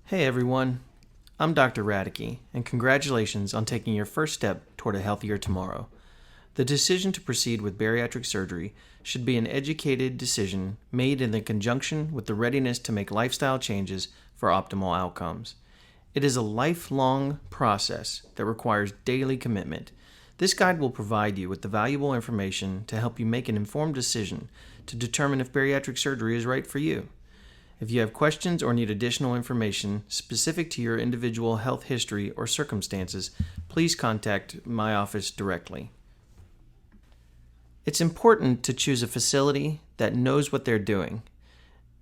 Hey everyone, I'm Dr. Radicke, and congratulations on taking your first step toward a healthier tomorrow. The decision to proceed with bariatric surgery should be an educated decision made in conjunction with the readiness to make lifestyle changes for optimal outcomes. It is a lifelong process that requires daily commitment. This guide will provide you with the valuable information to help you make an informed decision to determine if bariatric surgery is right for you. If you have questions or need additional information specific to your individual health history or circumstances, please contact my office directly. It's important to choose a facility that knows what they're doing.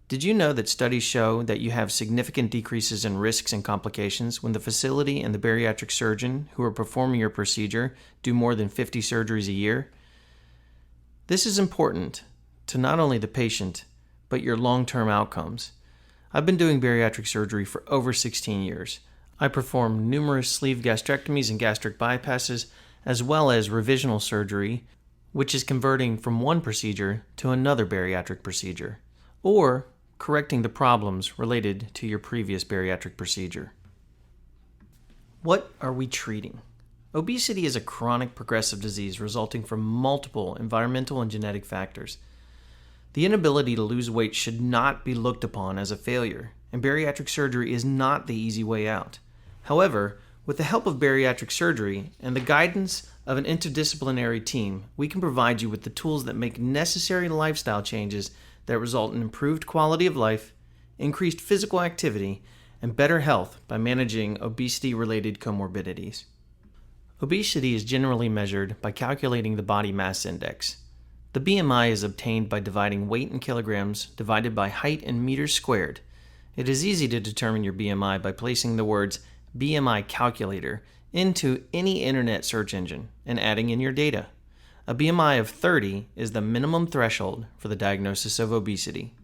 Did you know that studies show that you have significant decreases in risks and complications when the facility and the bariatric surgeon who are performing your procedure do more than 50 surgeries a year? This is important to not only the patient, but your long-term outcomes. I've been doing bariatric surgery for over 16 years. I perform numerous sleeve gastrectomies and gastric bypasses, as well as revisional surgery, which is converting from one procedure to another bariatric procedure, or correcting the problems related to your previous bariatric procedure. What are we treating? Obesity is a chronic progressive disease resulting from multiple environmental and genetic factors. The inability to lose weight should not be looked upon as a failure, and bariatric surgery is not the easy way out. However, with the help of bariatric surgery and the guidance of an interdisciplinary team, we can provide you with the tools that make necessary lifestyle changes that result in improved quality of life, increased physical activity, and better health by managing obesity-related comorbidities. Obesity is generally measured by calculating the body mass index. The BMI is obtained by dividing weight in kilograms divided by height in meters squared. It is easy to determine your BMI by placing the words BMI calculator into any internet search engine and adding in your data. A BMI of 30 is the minimum threshold for the diagnosis of obesity.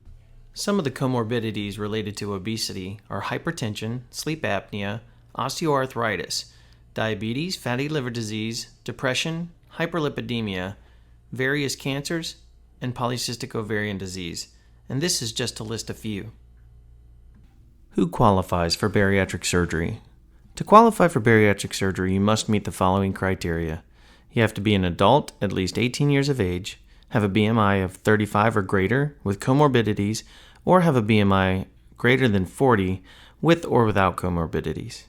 Some of the comorbidities related to obesity are hypertension, sleep apnea, osteoarthritis, diabetes, fatty liver disease, depression, hyperlipidemia, various cancers, and polycystic ovarian disease, and this is just to list a few. Who qualifies for bariatric surgery? To qualify for bariatric surgery, you must meet the following criteria. You have to be an adult, at least 18 years of age, have a BMI of 35 or greater with comorbidities, or have a BMI greater than 40 with or without comorbidities.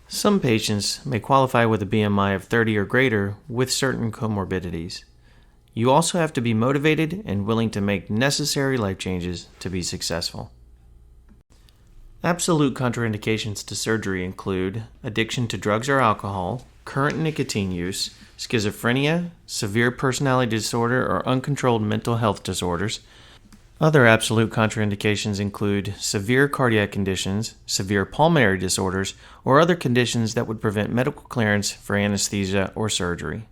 Some patients may qualify with a BMI of 30 or greater with certain comorbidities. You also have to be motivated and willing to make necessary life changes to be successful. Absolute contraindications to surgery include addiction to drugs or alcohol, current nicotine use, schizophrenia, severe personality disorder, or uncontrolled mental health disorders. Other absolute contraindications include severe cardiac conditions, severe pulmonary disorders, or other conditions that would prevent medical clearance for anesthesia or surgery.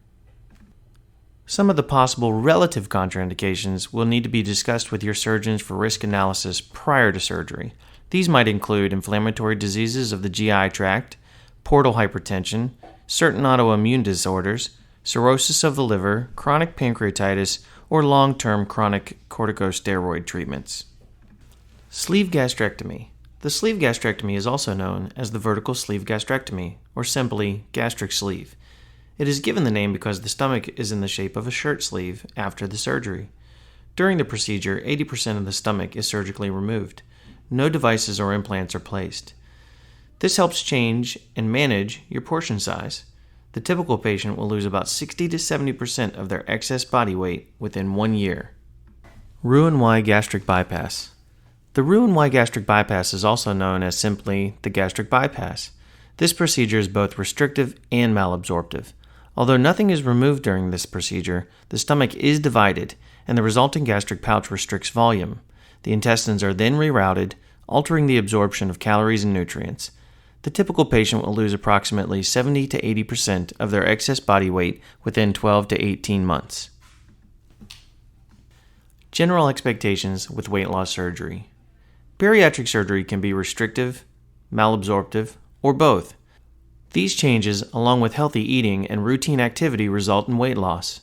Some of the possible relative contraindications will need to be discussed with your surgeons for risk analysis prior to surgery. These might include inflammatory diseases of the GI tract, portal hypertension, certain autoimmune disorders, cirrhosis of the liver, chronic pancreatitis, or long-term chronic corticosteroid treatments. Sleeve gastrectomy. The sleeve gastrectomy is also known as the vertical sleeve gastrectomy, or simply gastric sleeve. It is given the name because the stomach is in the shape of a shirt sleeve after the surgery. During the procedure, 80% of the stomach is surgically removed. No devices or implants are placed. This helps change and manage your portion size. The typical patient will lose about 60 to 70% of their excess body weight within 1 year. Roux-en-Y gastric bypass. The Roux-en-Y gastric bypass is also known as simply the gastric bypass. This procedure is both restrictive and malabsorptive. Although nothing is removed during this procedure, the stomach is divided, and the resulting gastric pouch restricts volume. The intestines are then rerouted, altering the absorption of calories and nutrients. The typical patient will lose approximately 70 to 80% of their excess body weight within 12 to 18 months. General expectations with weight loss surgery. Bariatric surgery can be restrictive, malabsorptive, or both. These changes, along with healthy eating and routine activity, result in weight loss.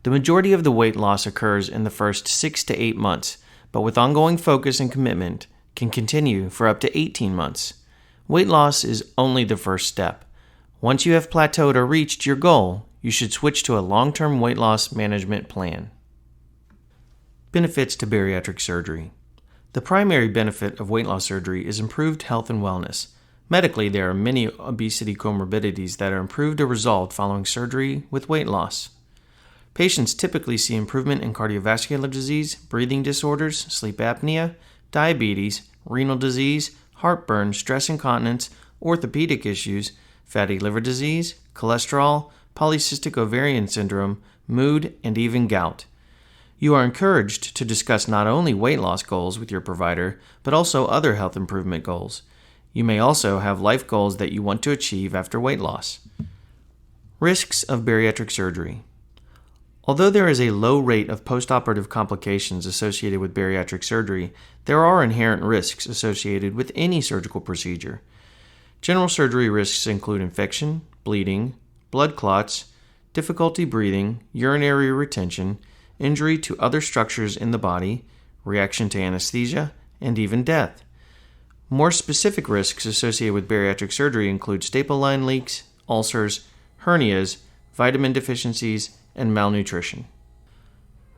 The majority of the weight loss occurs in the first 6 to 8 months, but with ongoing focus and commitment, can continue for up to 18 months. Weight loss is only the first step. Once you have plateaued or reached your goal, you should switch to a long-term weight loss management plan. Benefits to bariatric surgery. The primary benefit of weight loss surgery is improved health and wellness. Medically, there are many obesity comorbidities that are improved or resolved following surgery with weight loss. Patients typically see improvement in cardiovascular disease, breathing disorders, sleep apnea, diabetes, renal disease, heartburn, stress incontinence, orthopedic issues, fatty liver disease, cholesterol, polycystic ovarian syndrome, mood, and even gout. You are encouraged to discuss not only weight loss goals with your provider, but also other health improvement goals. You may also have life goals that you want to achieve after weight loss. Risks of bariatric surgery. Although there is a low rate of postoperative complications associated with bariatric surgery, there are inherent risks associated with any surgical procedure. General surgery risks include infection, bleeding, blood clots, difficulty breathing, urinary retention, injury to other structures in the body, reaction to anesthesia, and even death. More specific risks associated with bariatric surgery include staple line leaks, ulcers, hernias, vitamin deficiencies, and malnutrition.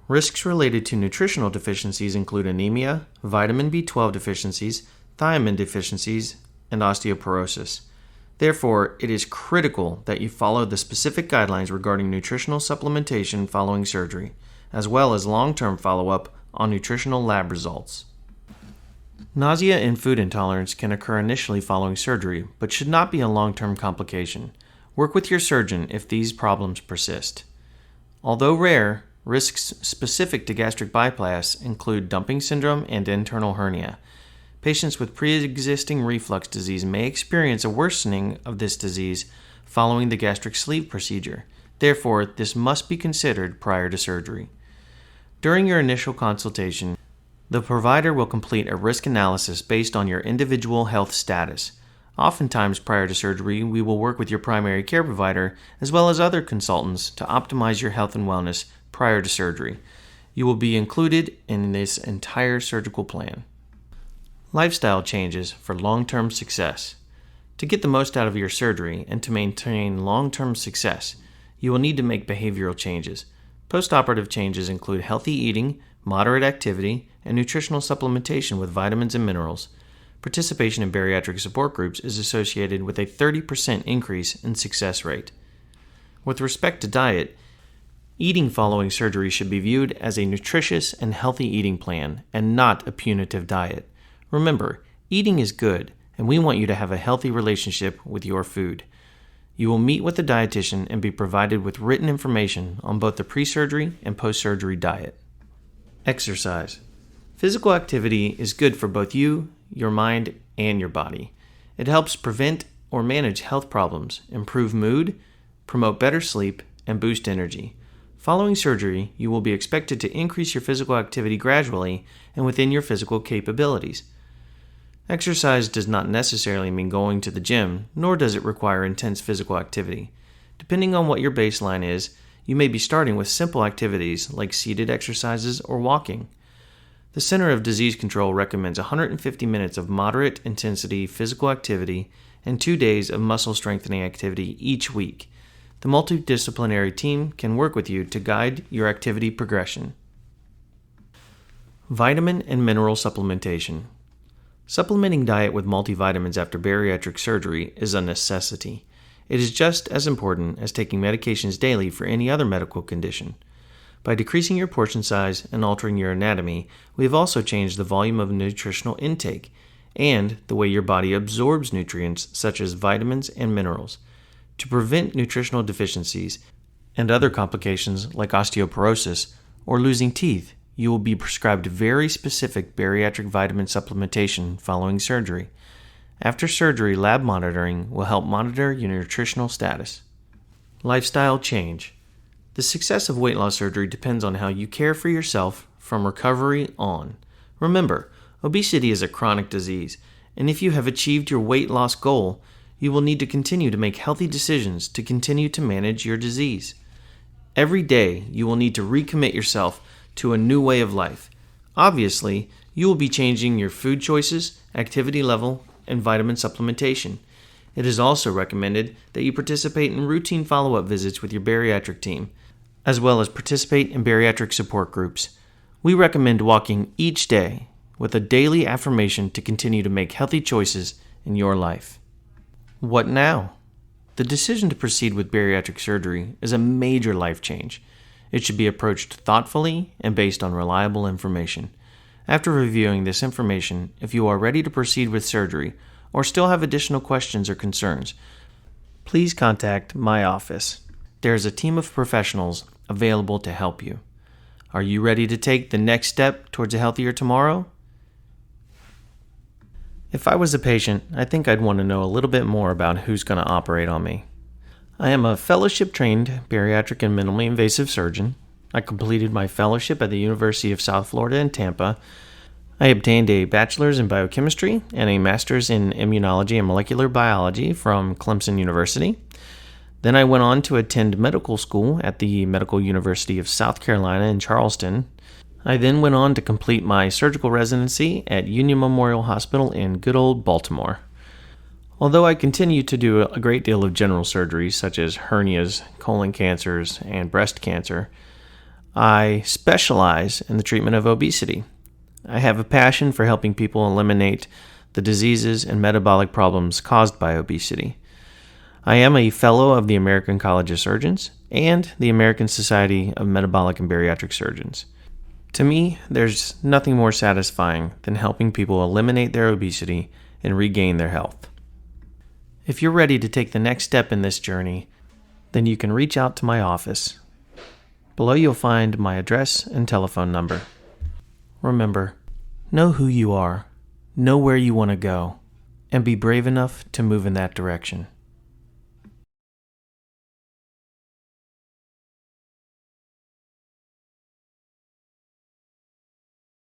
Risks related to nutritional deficiencies include anemia, vitamin B12 deficiencies, thiamine deficiencies, and osteoporosis. Therefore, it is critical that you follow the specific guidelines regarding nutritional supplementation following surgery, as well as long-term follow-up on nutritional lab results. Nausea and food intolerance can occur initially following surgery, but should not be a long-term complication. Work with your surgeon if these problems persist. Although rare, risks specific to gastric bypass include dumping syndrome and internal hernia. Patients with pre-existing reflux disease may experience a worsening of this disease following the gastric sleeve procedure. Therefore, this must be considered prior to surgery. During your initial consultation, the provider will complete a risk analysis based on your individual health status. Oftentimes, prior to surgery, we will work with your primary care provider as well as other consultants to optimize your health and wellness prior to surgery. You will be included in this entire surgical plan. Lifestyle changes for long-term success. To get the most out of your surgery and to maintain long-term success, you will need to make behavioral changes. Postoperative changes include healthy eating, moderate activity, and nutritional supplementation with vitamins and minerals. Participation in bariatric support groups is associated with a 30% increase in success rate. With respect to diet, eating following surgery should be viewed as a nutritious and healthy eating plan and not a punitive diet. Remember, eating is good, and we want you to have a healthy relationship with your food. You will meet with a dietitian and be provided with written information on both the pre-surgery and post-surgery diet. Exercise. Physical activity is good for both you, your mind, and your body. It helps prevent or manage health problems, improve mood, promote better sleep, and boost energy. Following surgery, you will be expected to increase your physical activity gradually and within your physical capabilities. Exercise does not necessarily mean going to the gym, nor does it require intense physical activity. Depending on what your baseline is, you may be starting with simple activities like seated exercises or walking. The Center of Disease Control recommends 150 minutes of moderate intensity physical activity and 2 days of muscle strengthening activity each week. The multidisciplinary team can work with you to guide your activity progression. Vitamin and mineral supplementation. Supplementing diet with multivitamins after bariatric surgery is a necessity. It is just as important as taking medications daily for any other medical condition. By decreasing your portion size and altering your anatomy, we have also changed the volume of nutritional intake and the way your body absorbs nutrients such as vitamins and minerals. To prevent nutritional deficiencies and other complications like osteoporosis or losing teeth, you will be prescribed very specific bariatric vitamin supplementation following surgery. After surgery, lab monitoring will help monitor your nutritional status. Lifestyle change. The success of weight loss surgery depends on how you care for yourself from recovery on. Remember, obesity is a chronic disease, and if you have achieved your weight loss goal, you will need to continue to make healthy decisions to continue to manage your disease. Every day, you will need to recommit yourself to a new way of life. Obviously, you will be changing your food choices, activity level, and vitamin supplementation. It is also recommended that you participate in routine follow-up visits with your bariatric team, as well as participate in bariatric support groups. We recommend walking each day with a daily affirmation to continue to make healthy choices in your life. What now? The decision to proceed with bariatric surgery is a major life change. It should be approached thoughtfully and based on reliable information. After reviewing this information, if you are ready to proceed with surgery or still have additional questions or concerns, please contact my office. There is a team of professionals available to help you. Are you ready to take the next step towards a healthier tomorrow? If I was a patient, I think I'd want to know a little bit more about who's going to operate on me. I am a fellowship-trained bariatric and minimally invasive surgeon. I completed my fellowship at the University of South Florida in Tampa. I obtained a bachelor's in biochemistry and a master's in immunology and molecular biology from Clemson University. Then I went on to attend medical school at the Medical University of South Carolina in Charleston. I then went on to complete my surgical residency at Union Memorial Hospital in good old Baltimore. Although I continue to do a great deal of general surgeries such as hernias, colon cancers, and breast cancer, I specialize in the treatment of obesity. I have a passion for helping people eliminate the diseases and metabolic problems caused by obesity. I am a fellow of the American College of Surgeons and the American Society of Metabolic and Bariatric Surgeons. To me, there's nothing more satisfying than helping people eliminate their obesity and regain their health. If you're ready to take the next step in this journey, then you can reach out to my office. Below you'll find my address and telephone number. Remember, know who you are, know where you want to go, and be brave enough to move in that direction.